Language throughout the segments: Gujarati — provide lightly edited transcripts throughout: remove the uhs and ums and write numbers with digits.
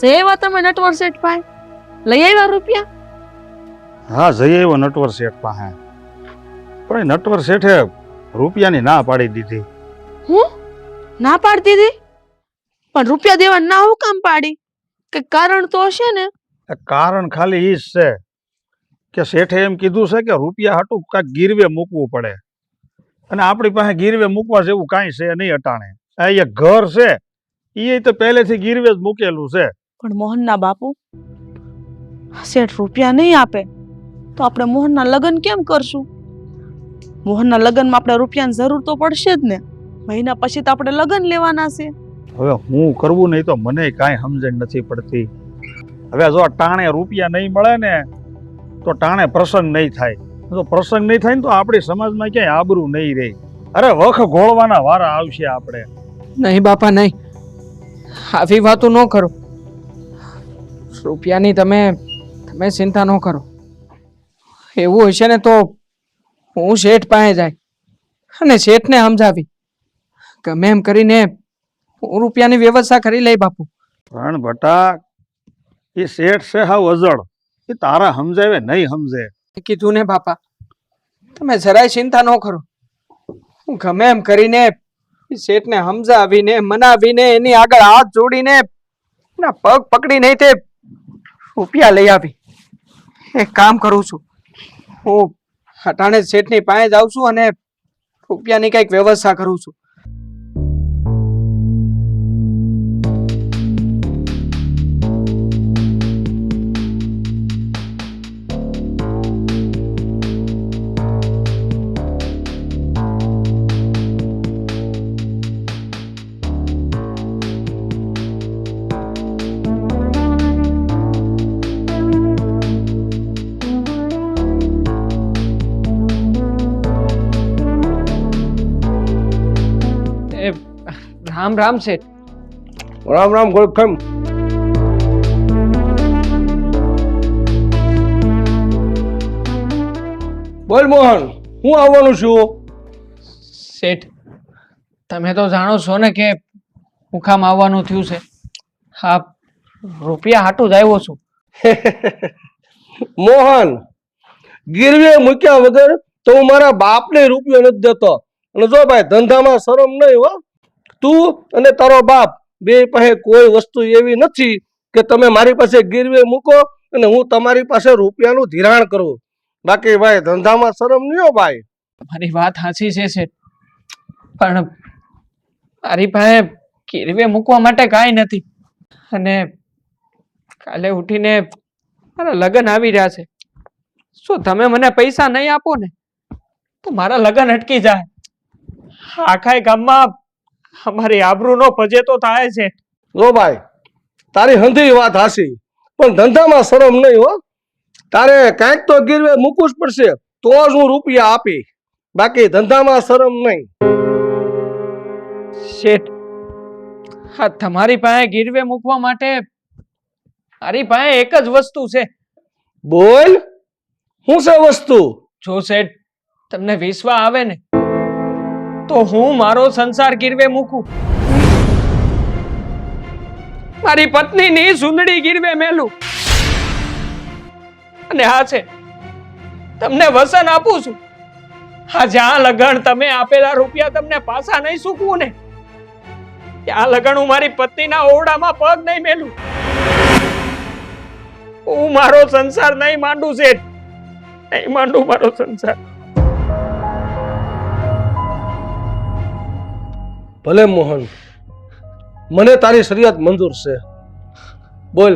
જઈ આવ્યા તમે નટવર શેઠ પાસે? લઈ આવ્યા રૂપિયા? હા, જઈ આવ્યો નટવર શેઠ પાસે, પણ એ નટવર શેઠે રૂપિયાની ના પાડી દીધી. હું ના પાડતી હતી? પણ રૂપિયા દેવા ના હું કામ પાડી? કે કારણ તો હશે ને? કારણ ખાલી ઈ જ છે કે શેઠે એમ કીધું છે કે રૂપિયા હાટું કાંઈક ગીરવે મૂકવું પડે, અને આપણી પાસે ગીરવે મૂકવા જેવું કાંઈ છે નહીં અટાણે. આ એક ઘર છે એ તો પહેલેથી ગીરવે જ મૂકેલું છે. પણ મોહનના બાપુ, શેઠ રૂપિયા નહીં આપે તો આપણે મોહનના લગ્ન કેમ કરશું? મોહનના લગ્નમાં આપણે રૂપિયાની જરૂર તો પડશે જ ને. મહિના પછી તો આપણે લગ્ન લેવાના છે. હવે હું કરવું નહીં તો મને કાંઈ સમજણ નથી પડતી. હવે જો ટાણે રૂપિયા નહીં મળે ને તો ટાણે પ્રસંગ નહીં થાય. જો પ્રસંગ નહીં થાય ને તો આપણી સમાજમાં ક્યાંય આબરૂ નહીં રહે. અરે વખ ઘોળવાના વારા આવશે આપણે. નહીં બાપા નહીં, આવી વાતો ન કરો. રૂપિયાની તમે ચિંતા ન કરો. એવું હશે ને તો હું શેઠ પાસે જાય અને શેઠને સમજાવી ગમે એમ કરીને હું રૂપિયાની વ્યવસ્થા કરી લઈ બાપુ. પણ બટા, એ શેઠ છે હાવ અજળ, એ તારા સમજાવે નહીં સમજે. કીધું ને બાપા, તમે જરાય ચિંતા ન કરો. હું ગમે એમ કરીને શેઠને સમજાવીને મનાવીને એની આગળ હાથ જોડીને એના પગ પકડીને તે રૂપિયા લઈ આવી. એક કામ કરું છું, હું અટાણે શેઠની પાસે જાઉં છું અને રૂપિયાની કઈક વ્યવસ્થા કરું છું. રામ રામ શેઠ. રામ રામ ગોળખમ. બોલ મોહન, હું આવવાનું છું. શેઠ, તમે તો જાણો છો ને કે મુખામ આવવાનું થયું છે. હા, રૂપિયા હાટું જ આવ્યો છું. મોહન, ગીરવે મૂક્યા વગર તો હું મારા બાપને રૂપિયો નથી દેતો. અને જો ભાઈ, ધંધામાં શરમ નહીં હો. તું અને તારો બાપ બે પાસે કોઈ વસ્તુ એવી નથી કે તમે મારી પાસે ગીરવે મૂકો અને હું તમારી પાસે રૂપિયાનું ધિરાણ કરું. બાકી ભાઈ, ધંધામાં શરમ નહીં હો ભાઈ. મારી વાત સાચી છે શેઠ, પણ મારી પાસે ગીરવે મૂકવા માટે કાંઈ નથી. અને કાલે ઉઠીને મારા લગ્ન આવી રહ્યા છે. શું તમે મને પૈસા નહીં આપો ને તો મારા લગ્ન અટકી જાય. આખા ગામમાં અમારી આબરૂનો પજેતો થાય છે. જો ભાઈ, તારી હંધી વાત હાસી, પણ ધંધામાં શરમ નહીં હો. તારે કાંઈક તો ગીરવે મૂકવું જ પડશે તો જ હું રૂપિયા આપી. બાકી ધંધામાં શરમ નહીં. શેઠ, હા, તમારી પાસે ગીરવે મૂકવા માટે મારી પાસે એક જ વસ્તુ છે. બોલ, શું છે વસ્તુ? જો શેઠ, તમને વિશ્વાસ આવે ને તો હું મારો સંસાર ગીરવે મૂકું. મારી પત્નીની સુંદડી ગીરવે મેલું. અને હા છે, તમને વસન આપું છું. હા, જ્યાં લગન તમે આપેલા રૂપિયા તમને પાછા નહીં સૂકવું ને ત્યાં લગન હું મારી પત્નીના ઓરડામાં પગ નહીં મેલું. હું મારો સંસાર નહીં માંડું શેઠ, નહીં માંડું મારો સંસાર. ભલે મોહન, મને તારી શરિયત મંજૂર છે. બોલ,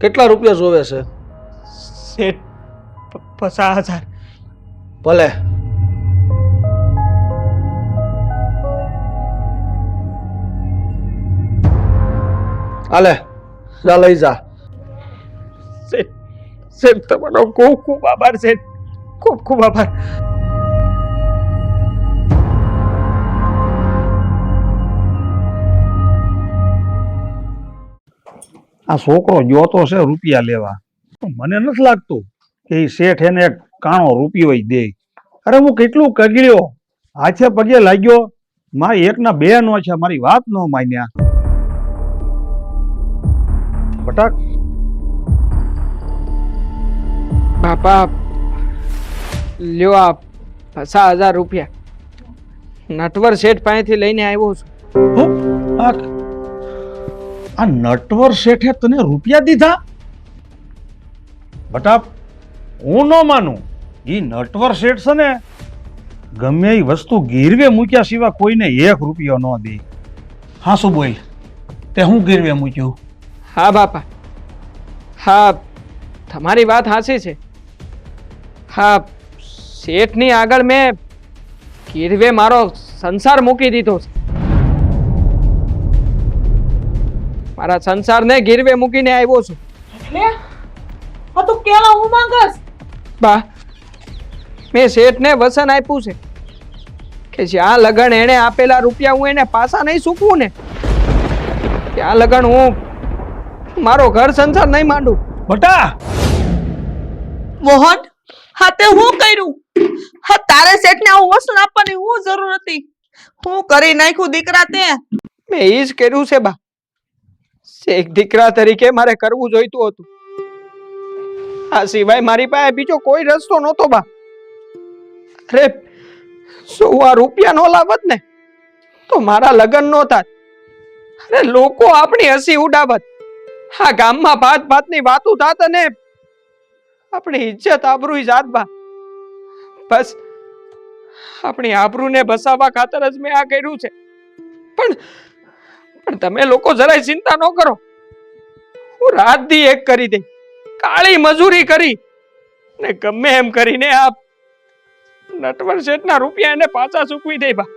કેટલા રૂપિયા જોવે છે? શેઠ, 50,000. ભલે. હાલે, જા લઈ જા. શેઠ, શેઠ, તમારો ખૂબ ખૂબ આભાર શેઠ, ખૂબ ખૂબ આભાર. આ છોકરો જોતો છે રૂપિયા લેવા, મને નથી લાગતું કે એ શેઠ એને એક કાણો રૂપિયો દે. અરે હું કેટલું કગળ્યો, હાથે પગે લાગ્યો, મારી એકના બે નો છે, મારી વાત ન માન્યા. બટા બાપા લ્યો આ 50,000 રૂપિયા નટવર શેઠ પાસેથી લઈને આવ્યો છું. હું આ આ નટવર શેઠે તને રૂપિયા દીધા? બટા હું ન માનું. ઈ નટવર શેઠ છે ને ગમે એ વસ્તુ ગીરવે મૂક્યા સિવાય કોઈને 1 રૂપિયો ન દે. હા શું બોલ, તે હું ગીરવે મૂક્યું? હા બાપા, હા તમારી વાત સાચી છે. હા શેઠની આગળ મેં ગીરવે મારો સંસાર મૂકી દીધો છે. મારા સંસારને ગીરવે મૂકીને આવ્યો છું. એટલે આ તું કેવા હું માંગસ? બા મેં શેઠને વચન આપ્યું છે કે જ્યાં લગન એણે આપેલા રૂપિયા હું એને પાછા નહીં ચૂકવું ને ત્યાં લગન હું મારો ઘર સંસાર નહીં માંડું. બટા મોહન, હા તે હું કર્યું? હા તારે શેઠને આવું વસન આપવાની હું જરૂર હતી? હું કરી નાખ્યું દીકરા તે? મેં એ જ કર્યું છે બા. એક દીકરા તરીકે મારે કરવું જોઈતું હતું. આ સિવાય મારી પાસે બીજો કોઈ રસ્તો નહોતો બા. અરે શું આ રૂપિયા નો લાવત ને તો મારા લગ્ન નો થાત. અરે લોકો આપણી હસી ઉડાવત. આ ગામમાં ભાત ભાતની વાતું થાત અને આપણી ઇજ્જત આબરૂ જાત બા. બસ આપણી આબરૂને બસાવવા ખાતર જ મેં આ કર્યું છે. પણ તમે લોકો જરાય ચિંતા ન કરો. હું રાત દી એક કરી દઈ, કાળી મજૂરી કરી ને ગમે એમ કરીને આ નટવર શેઠના રૂપિયા એને પાછા ચૂકવી દે બા.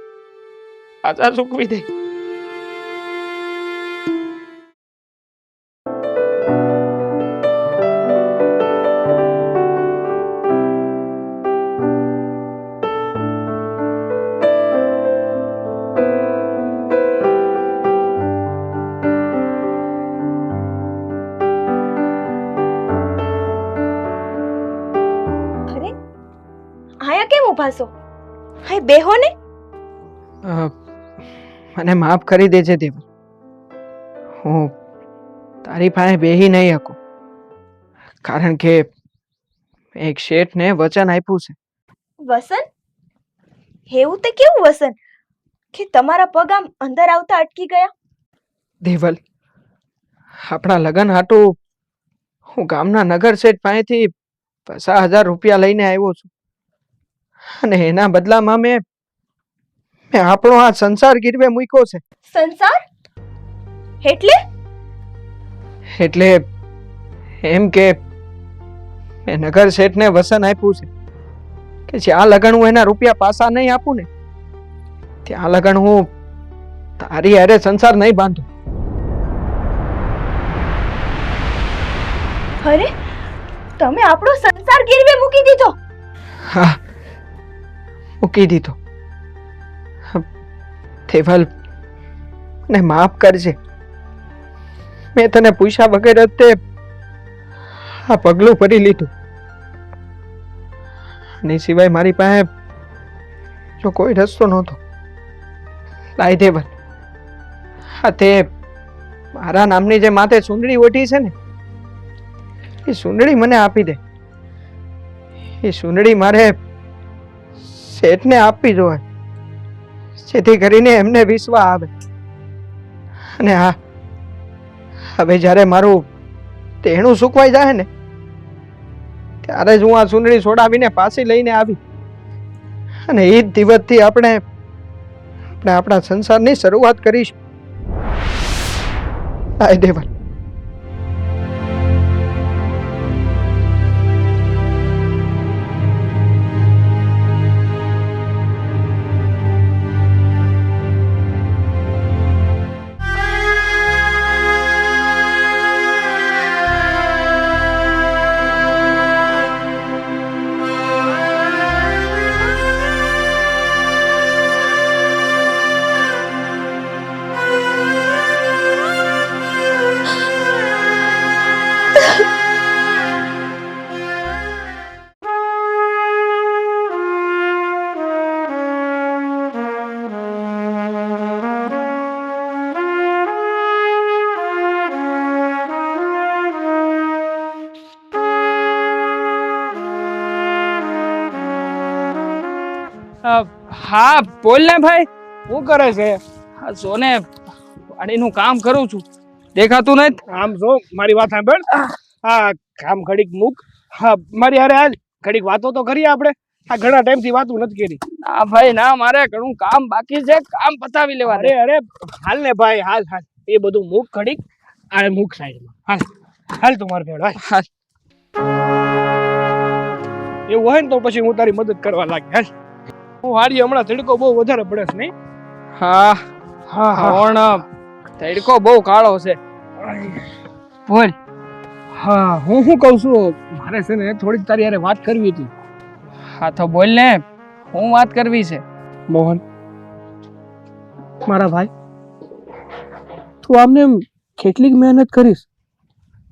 પાછા ચૂકવી દે. આયા કેમ ઊભા છો? હાય બેહો ને. મને માફ કરી દેજે દેવ. હું તારી પાસે બેહી નહીં શકું કારણ કે એક શેઠને વચન આપ્યું છે. વસન? એવું તે કેવું વસન કે તમારા પગ આમ અંદર આવતા અટકી ગયા? દેવલ, આપણા લગ્ન હાટું હું ગામના નગર શેઠ પાસેથી 50,000 રૂપિયા લઈને આવ્યો છું અને એના બદલામાં મેં આપણો આ સંસાર ગીરવે મૂક્યો છે. સંસાર? એટલે? એટલે એમ કે મેં નગર શેઠને વસન આપ્યું છે કે જ્યાં લગન હું એના રૂપિયા પાછા નહીં આપું ને ત્યાં લગન હું તારી હારે સંસાર નહીં બાંધું. અરે તમે આપણો સંસાર ગીરવે મૂકી દીધો? હા મૂકી દીધો. દેવલ મને માફ કરજે. મેં તને પૂછ્યા વગર જ તે આ પગલું ભરી લીધું. આની સિવાય મારી પાસે જો કોઈ રસ્તો નહોતો. લાય દેવલ, હા તે મારા નામની જે માથે સુંદડી ઓઢી છે ને એ સુંદડી મને આપી દે. એ સુંદડી મારે શેઠને આપવી જોઈએ જેથી કરીને એમને વિશ્વાસ આવે. અને હા હવે જ્યારે મારું તેણું સુકવાઈ જાય ને ત્યારે જ હું આ સુંદડી છોડાવીને પાછી લઈને આવી અને એ જ દિવસથી આપણે આપણા સંસારની શરૂઆત કરીશું. હાય દેવલ. હા બોલ ને ભાઈ, શું કરે છે? હા સોને વાડીનું કામ કરું છું, દેખાતું નથી? આમ જો મારી વાત સાંભળ. હા કામ ઘડીક મૂક. હા મારી હારે હાલ, ઘડીક વાતો તો કરીએ આપણે. આ ઘણા ટાઈમથી વાતો નથી કરી. ના ભાઈ ના, મારે ઘણું કામ બાકી છે, કામ પતાવી લેવા દે. અરે હાલ ને ભાઈ, હાલ હાલ, એ બધું મૂક ઘડીક. આ મૂક સાઈડમાં. હાલ હાલ તું મારે ભેળ હાલ. હાલ. એવું હોય ને તો પછી હું તારી મદદ કરવા લાગી. હાલ, હું વાડીએ હમણાં તડકો બહુ વધારે પડે છે નહીં? હા હા પણ તડકો બહુ કાળો છે. બોલ. હા હું શું કહું છું, મારે છે ને થોડીક તારી હારે વાત કરવી હતી. હા તો બોલ ને, હું વાત કરવી છે? મોહન, મારા ભાઈ, તું આમને એમ કેટલીક મહેનત કરીશ,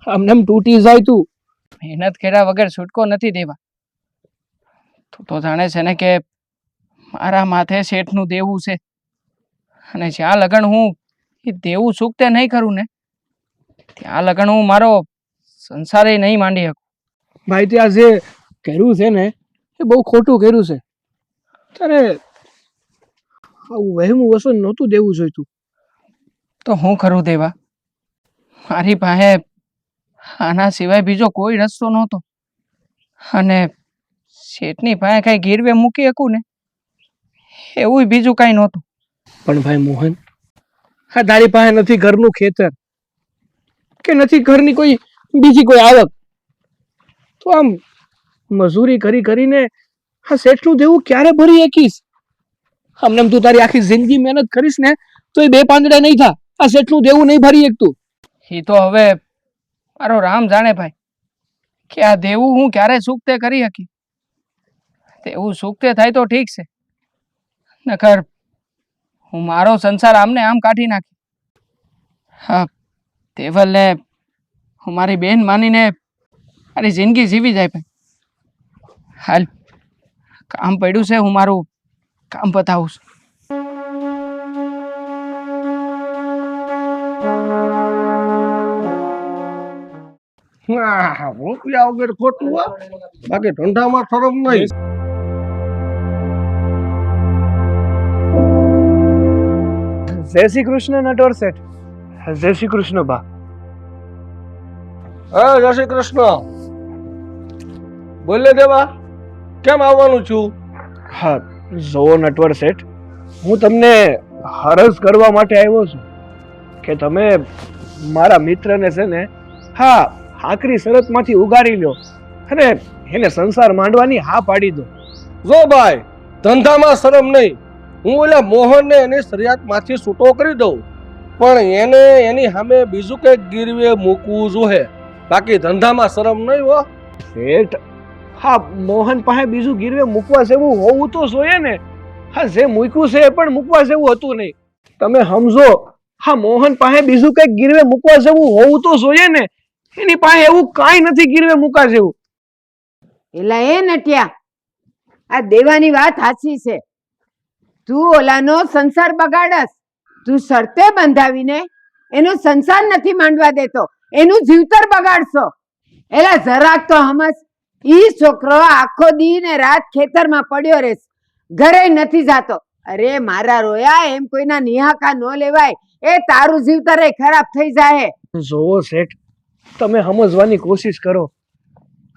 આમને એમ તૂટી જાય તું. મહેનત કર્યા વગર છૂટકો નથી દેવા. તું તો જાણે છે ને કે મારા માથે શેઠનું દેવું છે, અને જ્યાં લગન હું એ દેવું ચૂકતે નહીં કરું ને, ત્યાં લગન હું મારો સંસારે નહીં માંડી શકું. ભાઈ ત્યાં જે કર્યું છે ને એ બહુ ખોટું કર્યું છે. તારે આવું વહેમું વસન નહોતું દેવું જોઈતું. તો હું કરું દેવા? મારી પાસે આના સિવાય બીજો કોઈ રસ્તો નહોતો, અને શેઠની પાસે કઈ ગીરવે મૂકી શકું ને એવું બીજું કઈ નહોતું. પણ ભાઈ મોહન, હા તારી પાસે નથી ઘરનું ખેતર કે નથી ઘરની કોઈ બીજી કોઈ આવક, તો આમ મજૂરી કરી કરીને હા શેઠનું દેવું ક્યારે ભરી શકીશ? આમને તું તારી આખી જિંદગી મહેનત કરીશ ને તો એ બે પાંદડા નહીં થા. આ શેઠનું દેવું નહીં ભરી શકતું. એ તો હવે મારો રામ જાણે ભાઈ કે આ દેવું હું ક્યારે ચૂકતે કરી શકી. દેવું ચૂકતે થાય તો ઠીક છે, નકર હું મારો સંસાર આમને આમ કાઢી નાખી. હા દેવલને હું મારી બેન માનીને મારી જિંદગી જીવી જાય ભાઈ. હાલ કામ પડ્યું છે, હું મારું કામ પતાવું છું. રૂપિયા વગર ખોટું હો. બાકી ધંધામાં શરમ નહીં. જય શ્રી કૃષ્ણ નટવર શેઠ. જય શ્રી કૃષ્ણ બા. હા જય શ્રી કૃષ્ણ. બોલે દેવા, કેમ આવવાનું છું? હા જોવો નટવર શેઠ, હું તમને હરસ કરવા માટે આવ્યો છું કે તમે મારા મિત્રને છે ને હા આકરી શરતમાંથી ઉગારી લો અને એને સંસાર માંડવાની હા પાડી દો. જો ભાઈ, ધંધામાં શરમ નહીં. હું ઓલા મોહનને એની શરિયાતમાંથી છૂટો કરી દઉં, પણ એને એની સામે બીજું કંઈક ગીરવે મૂકવું જોઈએ. બાકી ધંધામાં શરમ નહીં હો. શેઠ, હા મોહન પાસે બીજું ગીરવે મૂકવા જેવું હોવું તો જોઈએ ને. હા જે મૂક્યું છે એ પણ મૂકવા જેવું હતું નહીં. તમે સમજો, હા મોહન પાસે બીજું કંઈક ગીરવે મૂકવા જેવું હોવું તો જોઈએ ને. એની પાસે એવું કાંઈ નથી ગીરવે મૂકા જેવું. એલા એ નટિયા, આ દેવાની વાત સાચી છે. તું ઓલાનો સંસાર બગાડસ. તું શરતે બંધાવીને એનો સંસાર નથી માંડવા દેતો, એનું જીવતર બગાડશો. એલા જરાક તો સમજ. ઈ છોકરો આખો દી ને રાત ખેતરમાં પડ્યો રહેશે, ઘરે નથી જાતો. અરે મારા રોયા, એમ કોઈના નિહાકા ન લેવાય. એ તારું જીવતર ખરાબ થઈ જાય. જોવો શેઠ, તમે સમજવાની કોશિશ કરો.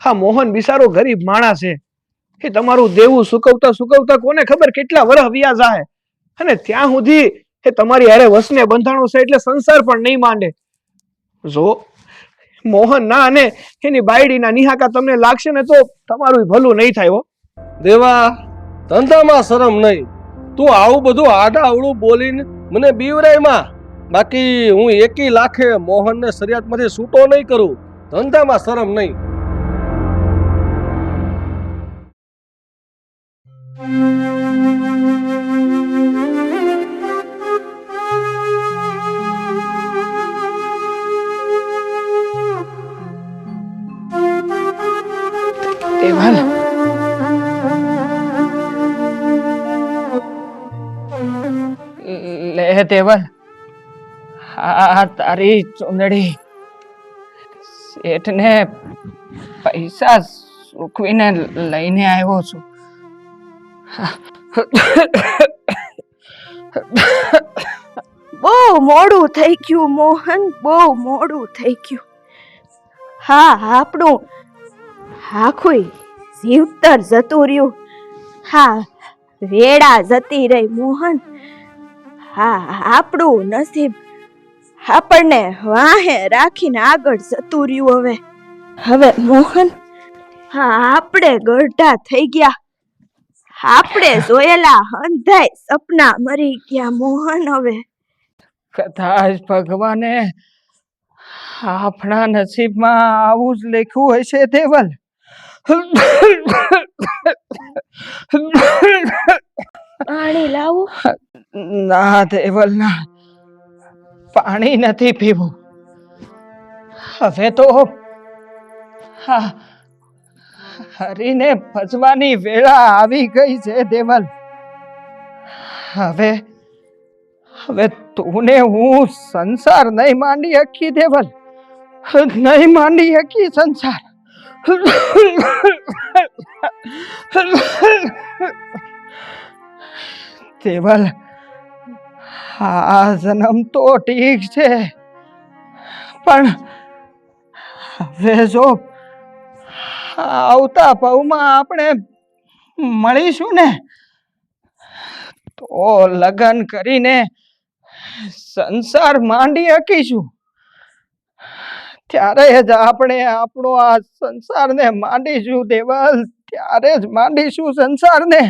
હા મોહન બિચારો ગરીબ માણસ છે. એ તમારું દેવું સુકવતા સુકવતા કોને ખબર કેટલા વર્ષ વ્યા જાય, અને ત્યાં સુધી એ તમારી હારે વસને બંધાણો છે એટલે સંસાર પણ નહીં માંડે. જો મોહન ના અને એની બાયડીના નિહાકા તમને લાગશે ને તો તમારું ભલું નહીં થાય હો. દેવા, ધંધામાં શરમ નહીં. તું આવું બધું આડા અવળું બોલીને મને બીવરાયમાં. બાકી હું એકી લાખે મોહનને શરિયાતમાંથી છૂટો નહીં કરું. ધંધામાં શરમ નહીં. દેવલ, લે દેવલ, આ તારી ચુંદડી શેઠને પૈસા ચૂકવીને લઈને આવ્યો છું. બહુ મોડું થઈ ગયું મોહન, બહુ મોડું થઈ ગયું. હા, આપણું આખું જીવતર જતું રહ્યું. હા, વેળા જતી રહી મોહન. હા, આપણું નસીબ આપણને વાહે રાખીને આગળ જતું રહ્યું. હવે મોહન, હા, આપણે ગરઢા થઈ ગયા. આપણે જોયેલા અંધાય સપના મરી ગયા મોહન. હવે કદાચ ભગવાને આપણા નસીબમાં આવું જ લખ્યું હશે દેવલ. પાણી લાવું? ના દેવલ ના, પાણી નથી પીવું. હવે તો હા, હરીને ભજવાની વેળા આવી ગઈ છે દેવલ. હવે હવે તું ને હું સંસાર નહીં માંડી હકી દેવલ, નહીં માંડી હકી સંસાર. દેવલ, આ જન્મ તો ઠીક છે, પણ હવે જો આવતા ભાવમાં આપણે મળીશું ને, તો લગ્ન કરીને સંસાર માંડી શકીશું. ત્યારે જ આપણે આપણો આ સંસારને માંડીશું દેવલ, ત્યારે જ માંડીશું સંસારને.